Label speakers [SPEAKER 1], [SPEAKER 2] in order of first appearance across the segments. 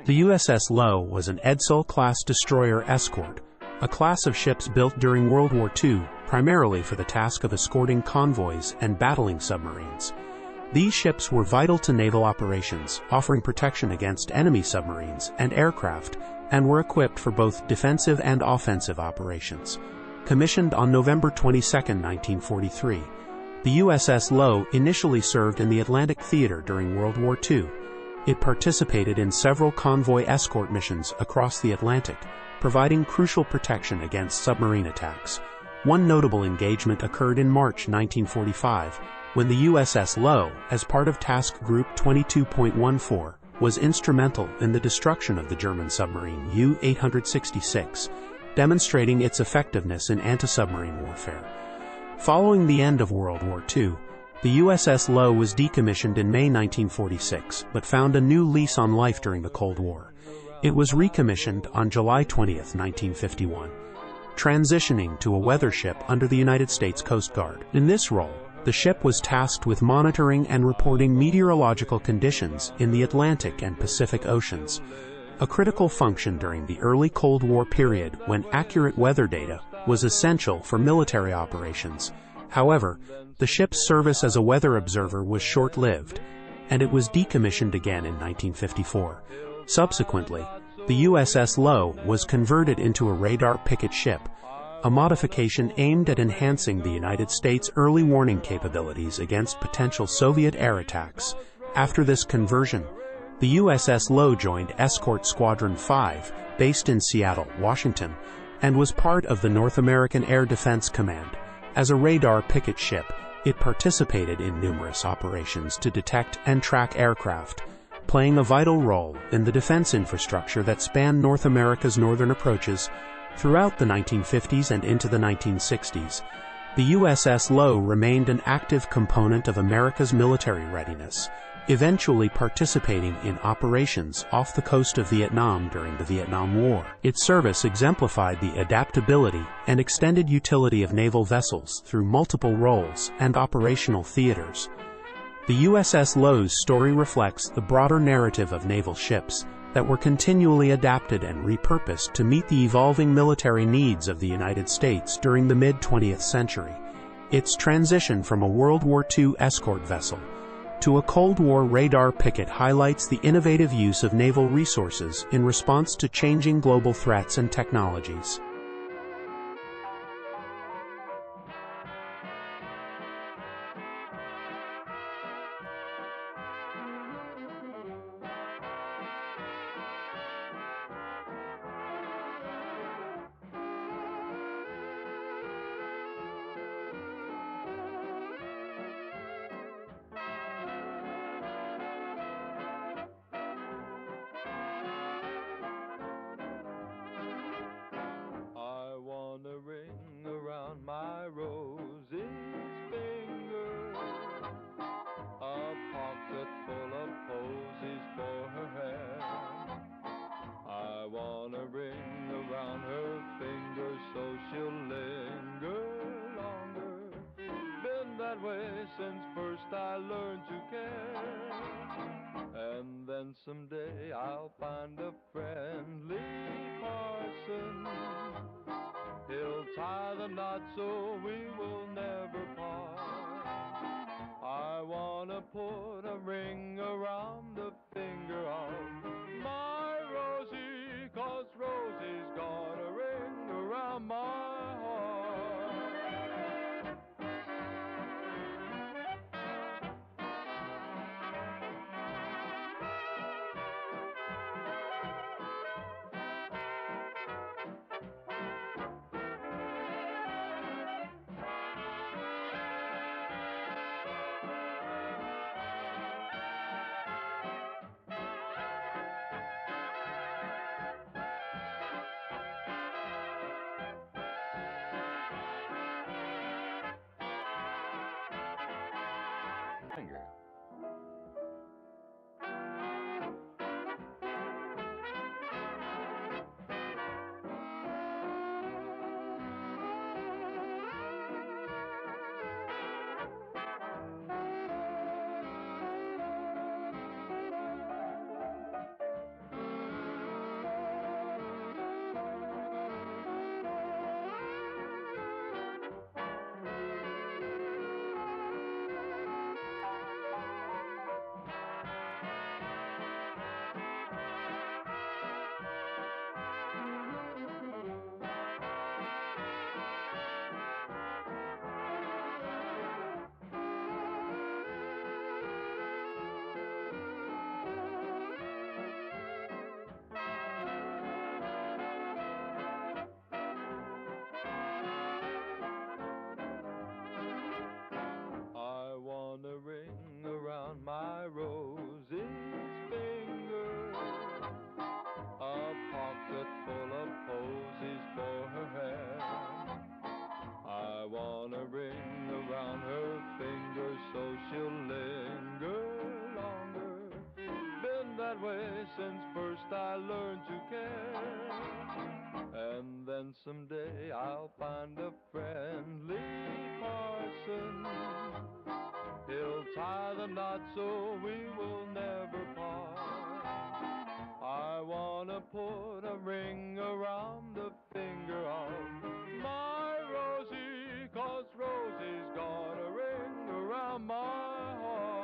[SPEAKER 1] The USS Lowe was an Edsall-class destroyer escort, a class of ships built during World War II primarily for the task of escorting convoys and battling submarines. These ships were vital to naval operations, offering protection against enemy submarines and aircraft, and were equipped for both defensive and offensive operations. Commissioned on November 22, 1943, the USS Lowe initially served in the Atlantic Theater during World War II. It participated in several convoy escort missions across the Atlantic, providing crucial protection against submarine attacks. One notable engagement occurred in March 1945, when the USS Lowe, as part of Task Group 22.14, was instrumental in the destruction of the German submarine U-866, demonstrating its effectiveness in anti-submarine warfare. Following the end of World War II, the USS Lowe was decommissioned in May 1946, but found a new lease on life during the Cold War. It was recommissioned on July 20, 1951, transitioning to a weather ship under the United States Coast Guard. In this role, the ship was tasked with monitoring and reporting meteorological conditions in the Atlantic and Pacific Oceans, a critical function during the early Cold War period when accurate weather data was essential for military operations. However, the ship's service as a weather observer was short-lived, and it was decommissioned again in 1954. Subsequently, the USS Lowe was converted into a radar picket ship, a modification aimed at enhancing the United States' early warning capabilities against potential Soviet air attacks. After this conversion, the USS Lowe joined Escort Squadron 5, based in Seattle, Washington, and was part of the North American Air Defense Command. As a radar picket ship, it participated in numerous operations to detect and track aircraft, playing a vital role in the defense infrastructure that spanned North America's northern approaches. Throughout the 1950s and into the 1960s, the USS Lowe remained an active component of America's military readiness, eventually participating in operations off the coast of Vietnam during the Vietnam War. Its service exemplified the adaptability and extended utility of naval vessels through multiple roles and operational theaters. The USS Lowe's story reflects the broader narrative of naval ships that were continually adapted and repurposed to meet the evolving military needs of the United States during the mid-20th century. Its transition from a World War II escort vessel to a Cold War radar picket highlights the innovative use of naval resources in response to changing global threats and technologies.
[SPEAKER 2] My Rosie's finger, a pocket full of posies for her hair. I want a ring around her finger so she'll linger longer. Been that way since first I learned to care. And then someday I'll find a friendly parson. He'll tie the knot so we will never part. I wanna put a ring around the finger of my Rosie, 'cause Rosie's got a ring around my heart. since first I learned to care. And then someday I'll find a friendly parson. He'll tie the knot so we will never part. I wanna put a ring around the finger of my Rosie, 'cause Rosie's got a ring around my heart.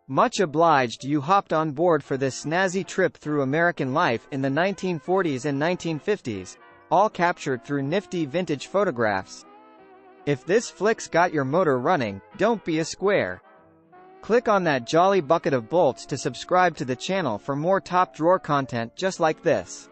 [SPEAKER 3] Much obliged you hopped on board for this snazzy trip through American life in the 1940s and 1950s, all captured through nifty vintage photographs. If this flick's got your motor running, don't be a square. Click on that jolly bucket of bolts to subscribe to the channel for more top drawer content just like this.